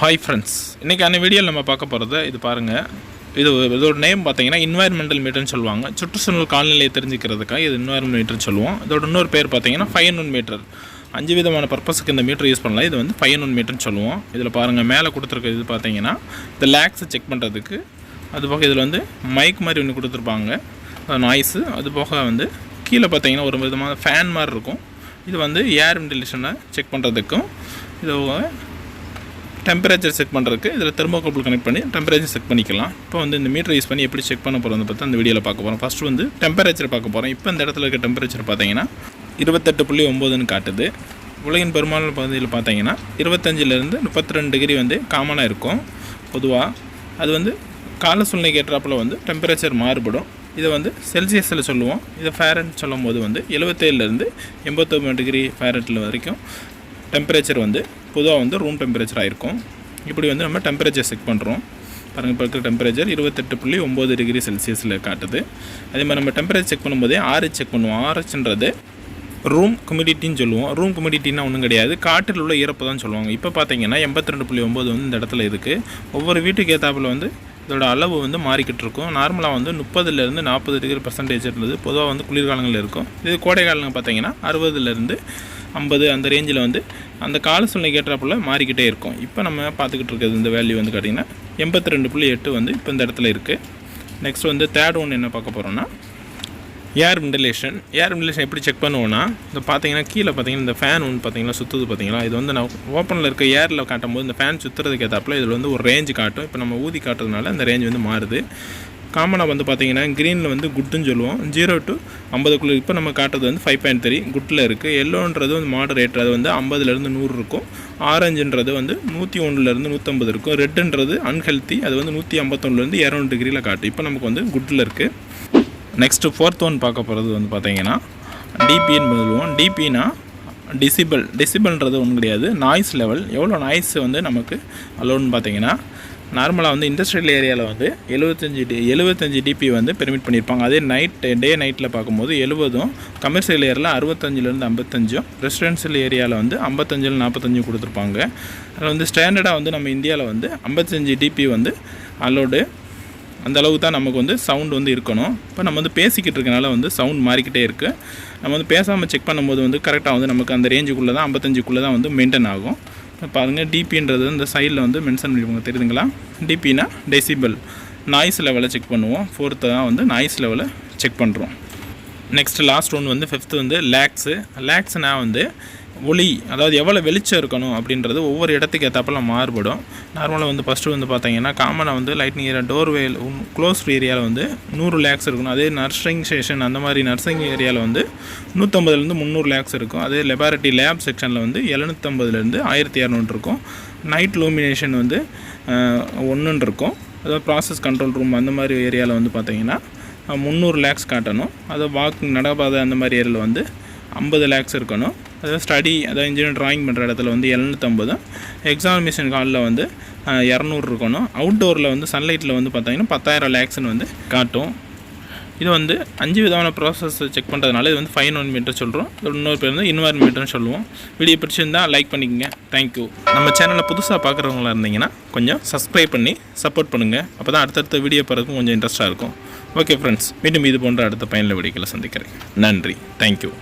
Hi friends, இன்றைக்கான வீடியோவில் நம்ம பார்க்க போகிறது இது பாருங்கள். இதோட நேம் பார்த்தீங்கன்னா என்வாயர்மெண்டல் மீட்டர்னு சொல்லுவாங்க. சுற்றுச்சூழல் காலநிலையை தெரிஞ்சுக்கிறதுக்காக இது என்வாயர்மெண்டல் மீட்டர்னு சொல்லுவோம். இதோட இன்னொரு பேர் பார்த்தீங்கன்னா 5 மீட்டர். 5 விதமான பர்பஸுக்கு இந்த மீட்டர் யூஸ் பண்ணலாம். இது வந்து 5 மீட்டர்னு சொல்லுவோம். இதில் பாருங்கள், மேலே கொடுத்துருக்க இது பார்த்தீங்கன்னா இந்த லேக்ஸை செக் பண்ணுறதுக்கு. அது போக இதில் வந்து மைக் மாதிரி ஒன்று கொடுத்துருப்பாங்க, நாய்ஸு. அது போக வந்து கீழே பார்த்தீங்கன்னா ஒரு விதமான ஃபேன் மாதிரி இருக்கும். இது வந்து ஏர் வென்டிலேஷனை செக் பண்ணுறதுக்கும், இது டெம்பரேச்சர் செக் பண்ணுறதுக்கு இதில் தெர்மோகப்பிள் கனெக்ட் பண்ணி டெம்பரேச்சர் செக் பண்ணிக்கலாம். இப்போ வந்து இந்த மீட்டர் யூஸ் பண்ணி எப்படி செக் பண்ண போகிறத பற்றி அந்த வீடியோவில் பார்க்க போகிறோம். ஃபஸ்ட்டு வந்து டெம்பரேச்சர் பார்க்க போகிறோம். இப்போ இந்த இடத்துல இருக்க டெம்பரேச்சர் பார்த்தீங்கன்னா 28.9ன்னு காட்டுது. உலகின் பெரும்பாலான பகுதியில் பார்த்தீங்கன்னா 25லேருந்து 32 டிகிரி வந்து காமனாக இருக்கும் பொதுவாக. அது வந்து கால சூழ்நிலைக்கு ஏற்றாப்பில் வந்து டெம்பரேச்சர் மாறுபடும். இதை வந்து செல்சியஸில் சொல்லுவோம். இதை ஃபேரட் சொல்லும் போது வந்து 77லேருந்து 89 டிகிரி ஃபேரட்டில் வரைக்கும் டெம்பரேச்சர் வந்து பொதுவாக வந்து ரூம் டெம்பரேச்சராக இருக்கும். இப்படி வந்து நம்ம டெம்பரேச்சர் செக் பண்ணுறோம். பாருங்கள், இப்போ இருக்கிற டெம்பரேச்சர் 28.9 டிகிரி செல்சியஸில் காட்டுது. அதே மாதிரி நம்ம டெம்பரேச்சர் செக் பண்ணும்போதே RH செக் பண்ணுவோம். RHன்றது ரூம் ஹுமிடிட்டின்னு சொல்லுவோம். ரூம் ஹுமிடிட்டின்னா ஒன்றும் கிடையாது, காற்றில் உள்ள ஈரப்பு தான் சொல்லுவாங்க. இப்போ பார்த்தீங்கன்னா 82.9 வந்து இந்த இடத்துல இருக்குது. ஒவ்வொரு வீட்டுக்கு ஏற்றாப்பில் வந்து இதோட அளவு வந்து மாறிக்கிட்டு இருக்கும். நார்மலாக வந்து 30லேருந்து 40 டிகிரி % இருந்தது பொதுவாக வந்து குளிர்காலங்களில் இருக்கும். இது கோடை காலங்கள் பார்த்தீங்கன்னா 60லேருந்து 50 அந்த ரேஞ்சில் வந்து அந்த கால சூழ்நிலைக்கு ஏற்றாப்புல மாறிக்கிட்டே இருக்கும். இப்போ நம்ம பார்த்துக்கிட்டு இருக்கிறது இந்த வேல்யூ வந்து பார்த்திங்கன்னா 82.8 வந்து இப்போ இந்த இடத்துல இருக்குது. நெக்ஸ்ட் வந்து தேர்ட் ஒன்று என்ன பார்க்க போகிறோன்னா ஏர் வென்டிலேஷன். ஏர் வென்டிலேஷன் எப்படி செக் பண்ணுவோன்னா, இந்த பார்த்தீங்கன்னா கீழே பார்த்தீங்கன்னா இந்த ஃபேன் ஒன்று பார்த்தீங்கன்னா சுற்றுது பார்த்தீங்களா. இது வந்து நான் ஓப்பனில் இருக்க ஏரில் காட்டும்போது இந்த ஃபேன் சுற்றுறதுக்கு ஏற்றாப்புல இதில் வந்து ஒரு ரேஞ்சு காட்டும். இப்போ நம்ம ஊதி காட்டுறதுனால இந்த ரேஞ்ச் வந்து மாறுது. காமனாக வந்து பார்த்திங்கன்னா க்ரீனில் வந்து குட்டுன்னு சொல்லுவோம், 0 to 50க்குள்ளே. இப்போ நம்ம காட்டுறது வந்து 5.3 குட்டில் இருக்குது. எல்லோன்றது வந்து மாடரேட், அது வந்து 50லேருந்து 100 இருக்கும். ஆரஞ்சுன்றது வந்து 101லேருந்து 150 இருக்கும். ரெட்டுன்றது அன்ஹெல்த்தி, அது வந்து 151லேருந்து 200 டிகிரியில் காட்டும். இப்போ நமக்கு வந்து குட்டில் இருக்குது. நெக்ஸ்ட்டு ஃபோர்த் ஒன் பார்க்க போகிறது வந்து பார்த்திங்கன்னா டிபின்னு சொல்லுவோம். டிபினா டெசிபல்ன்றது ஒன்றும் கிடையாது, நாய்ஸ் லெவல். எவ்வளோ நாய்ஸ் வந்து நமக்கு அலோன்னு பார்த்தீங்கன்னா, நார்மலாக வந்து இண்டஸ்ட்ரியல் ஏரியாவில் வந்து 75 டிபி வந்து பெர்மிட் பண்ணியிருப்பாங்க. அதே நைட்டில் பார்க்கும்போது 70, கமர்ஷியல் ஏரியாவில் 65லேருந்து 55, ரெசிடென்ஷியல் ஏரியாவில் வந்து 55லேருந்து 45 கொடுத்துருப்பாங்க. அதில் வந்து ஸ்டாண்டர்டாக வந்து நம்ம இந்தியாவில் வந்து 55 டிபி வந்து அலோடு. அந்த அளவுக்கு தான் நமக்கு வந்து சவுண்ட் வந்து இருக்கணும். இப்போ நம்ம வந்து பேசிக்கிட்டு இருக்கனால வந்து சவுண்ட் மாறிக்கிட்டே இருக்குது. நம்ம வந்து பேசாமல் செக் பண்ணும்போது வந்து கரெக்டாக வந்து நமக்கு அந்த ரேஞ்சுக்குள்ளே தான் 55க்குள்ளே தான் வந்து மெயின்டைன் ஆகும். பாருங்கள், டிபின்றது இந்த சைடில் வந்து மென்ஷன் பண்ணியிருப்பாங்க, தெரியுதுங்களா. டிபினா டெசிபல், நாய்ஸ் லெவலை செக் பண்ணுவோம். ஃபோர்த்து தான் வந்து நாய்ஸ் லெவலை செக் பண்ணுறோம். நெக்ஸ்ட்டு லாஸ்ட் ஒன்று வந்து 5th வந்து லேக்ஸ்னால் வந்து ஒளி, அதாவது எவ்வளோ வெளிச்சம் இருக்கணும் அப்படின்றது ஒவ்வொரு இடத்துக்கு ஏற்றாப்பெல்லாம் மாறுபடும். நார்மலாக வந்து ஃபஸ்ட்டு வந்து பார்த்தீங்கன்னா காமனாக வந்து லைட்னிங் ஏரியா டோர்வே க்ளோஸ்ட் ஏரியாவில் வந்து 100 லேக்ஸ் இருக்கணும். அதே நர்சிங் ஸ்டேஷன் அந்த மாதிரி நர்சிங் ஏரியாவில் வந்து 150லேருந்து 300 லேக்ஸ் இருக்கும். அதே லெபார்ட்டரி லேப் செக்ஷனில் வந்து 750லேருந்து 1200 இருக்கும். நைட் லூமினேஷன் வந்து 1 இருக்கும். அதாவது ப்ராசஸ் கண்ட்ரோல் ரூம் அந்த மாதிரி ஏரியாவில் வந்து பார்த்திங்கன்னா 300 லேக்ஸ் காட்டணும். அது வாக்கிங் நடப்பாதை அந்த மாதிரி ஏரியாவில் வந்து 50 லேக்ஸ் இருக்கணும். அதாவது ஸ்டடி, அதாவது இன்ஜினியர் ட்ராயிங் பண்ணுற இடத்துல வந்து 750, எக்ஸாமினேஷன் ஹாலில் வந்து 200 இருக்கணும். அவுட்டோரில் வந்து சன்லைட்டில் வந்து பார்த்திங்கன்னா 10,000 லேக்ஸ்னு வந்து காட்டும். இது வந்து 5 விதமான ப்ராசஸ் செக் பண்ணுறதுனால இது வந்து 5 மீட்டர் சொல்கிறோம். இதோட இன்னொரு பேர் வந்து என்வாயர்மெண்ட்னு சொல்லுவோம். வீடியோ பிடிச்சிருந்தால் லைக் பண்ணிக்கங்க. தேங்க்யூ. நம்ம சேனலில் புதுசாக பார்க்குறவங்களா இருந்தீங்கன்னா கொஞ்சம் சப்ஸ்கிரைப் பண்ணி சப்போர்ட் பண்ணுங்கள். அப்போ தான் அடுத்தடுத்த வீடியோ போகிறதுக்கும் கொஞ்சம் இன்ட்ரெஸ்ட்டாக இருக்கும். ஓகே ஃப்ரெண்ட்ஸ், மீண்டும் இது போன்ற அடுத்த பயனுள்ள வீடியோக்களை சந்திக்கிறேன். நன்றி, தேங்க்யூ.